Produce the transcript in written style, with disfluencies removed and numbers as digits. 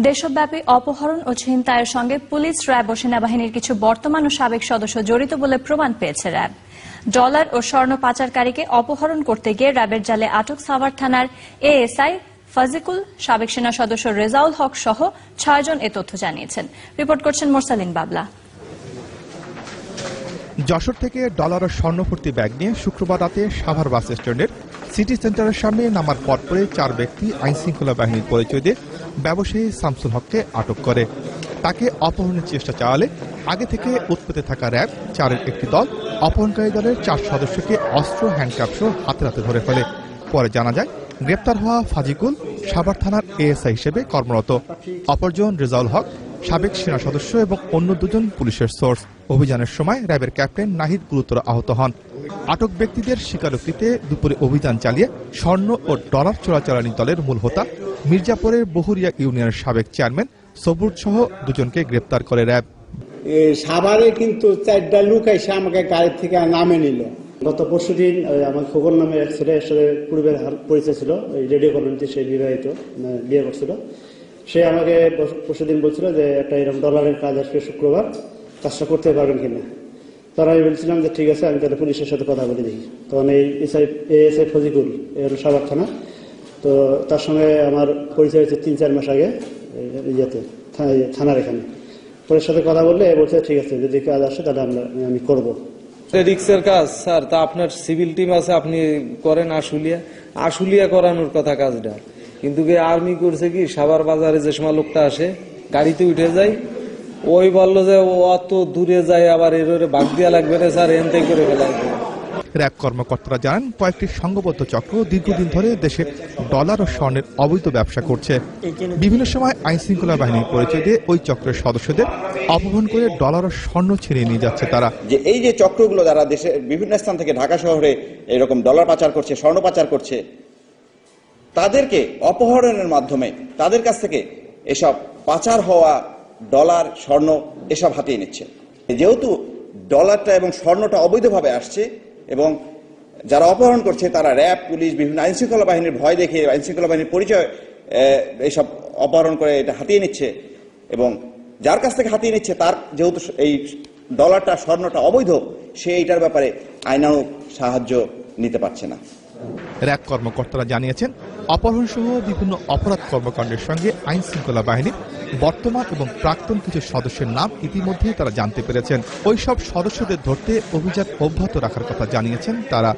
দেশব্যাপী অপহরণ ও ছিনতাইয়ের সঙ্গে পুলিশ, র্যাব ও সেনাবাহিনীর কিছু বর্তমান ও সাবেক সদস্য জড়িত বলে প্রমাণ পেয়েছে র্যাব। ডলার ও স্বর্ণ পাচারকারীকে অপহরণ করতে গিয়ে র্যাবের জালে আটক সাভার থানার এএসআই ফাজিকুল, সাবেক সেনা সদস্য রেজাউল হক সহ ৬ জন এ তথ্য জানিয়েছেন। রিপোর্ট করছেন মোরসালিন বাবলা। যশোর থেকে ডলার ও স্বর্ণ ভর্তি ব্যাগ নিয়ে শুক্রবার রাতে সাভার বাস স্ট্যান্ডের সিটি সেন্টারের সামনে নামার পরপরে ৪ ব্যক্তি আইনশৃঙ্খলা বাহিনীর পরিচয় দিয়ে ব্যবসায়ী শামসুল হককে আটক করে। তাকে অপহরণের চেষ্টা চালালে আগে থেকে উৎপেতে থাকা র্যাব ৪-এর একটি দল অপহরণকারী দলের ৪ সদস্যকে অস্ত্র, হ্যান্ডকাপ সহ হাতে হাতে ধরে ফেলে। পরে জানা যায়, গ্রেপ্তার হওয়া ফাজিকুল সাভার থানার এএসআই হিসেবে কর্মরত। অপরজন রেজাউল হক সাবেক সেনা সদস্য এবং অন্য ২ জন পুলিশের সোর্স। অভিযানের সময় র্যাবের ক্যাপ্টেন নাহিদ গুরুতর আহত হন। আটক ব্যক্তিদের স্বীকারোক্তিতে দুপুরে অভিযান চালিয়ে স্বর্ণ ও ডলার চোরাচালানি দলের মূল হোতা মির্জাপুরের বহুরিয়া ইউনিয়নের সাবেক চেয়ারম্যান সবুর সহ ২ জনকে গ্রেপ্তার করে র্যাব। সাভারে কিন্তু ৪টা লোক এসে আমাকে গাড়ি থেকে নামে নিল। গত পরশুদিন আমার খোকন নামে এক ছেলের সাথে পূর্বের পরিচয় ছিল, রেডিও কমিউনিটি, সে বিবাহিত, বিয়ে করছিল। সে আমাকে পরশুদিন বলছিল যে একটা এরকম ডলারের কাজ আসবে শুক্রবার, কাজটা করতে পারবেন কিনা। তারা আমি বলছিলাম যে ঠিক আছে, আমি তাহলে পুলিশের সাথে কথা বলে দেখি। তখন এই এএসআই ফজিকুল এর সাভার থানা, তো তার সঙ্গে আমার পরিচয় হয়েছে ৩-৪ মাস আগে ইয়েতে থানার এখানে। পুলিশের সাথে কথা বললে বলছে ঠিক আছে, যদি কাজ আসে তাহলে আমি করবো। রিক্সের কাজ স্যার, তা আপনার সিভিল টিম আছে, আপনি করেন আশুলিয়া করানোর কথা কাজটা। কিন্তু আর্মি করছে কি, সাভার বাজারে যে সময় লোকটা আসে গাড়িতে উঠে যায়, ওই বললো যে অত দূরে যায়, আবার এর বাগ দিয়া লাগবে না স্যার, এনতে করে ফেলা। র্যাব কর্মকর্তারা জানান, কয়েকটি সংঘবদ্ধ চক্র দীর্ঘদিন ধরে দেশে ডলার ও স্বর্ণের অবৈধ ব্যবসা করছে। বিভিন্ন সময় আইনশৃঙ্খলা বাহিনীর পরিচয় দিয়ে ওই চক্রের সদস্যদের অপহরণ করে ডলার ও স্বর্ণ ছিনিয়ে নিয়ে যাচ্ছে তারা। যে এই যে চক্রগুলো যারা দেশের বিভিন্ন স্থান থেকে ঢাকা শহরে এরকম ডলার পাচার করছে, স্বর্ণ পাচার করছে, তাদেরকে অপহরণের মাধ্যমে তাদের কাছ থেকে এসব পাচার হওয়া ডলার, স্বর্ণ এসব হাতিয়ে নিচ্ছে। যেহেতু ডলারটা এবং স্বর্ণটা অবৈধভাবে আসছে এবং যারা অপহরণ করছে তারা র্যাব, পুলিশ, বিভিন্ন আইনশৃঙ্খলা বাহিনীর ভয় দেখে, আইনশৃঙ্খলা বাহিনীর পরিচয় এইসব অপহরণ করে এটা হাতিয়ে নিচ্ছে, এবং যার কাছ থেকে হাতিয়ে নিচ্ছে তার যেহেতু এই ডলারটা, স্বর্ণটা অবৈধ, সে এইটার ব্যাপারে আইনানুগ সাহায্য নিতে পারছে না। র্যাব কর্মকর্তারা জানিয়েছেন, অপহরণ সহ বিভিন্ন অপরাধ কর্মকাণ্ডের সঙ্গে আইন শৃঙ্খলা বাহিনীর বর্তমান এবং প্রাক্তন কিছু সদস্যের নাম ইতিমধ্যেই তারা জানতে পেরেছেন। ওই সব সদস্যদের ধরতে অভিযান অব্যাহত রাখার কথা জানিয়েছেন তারা।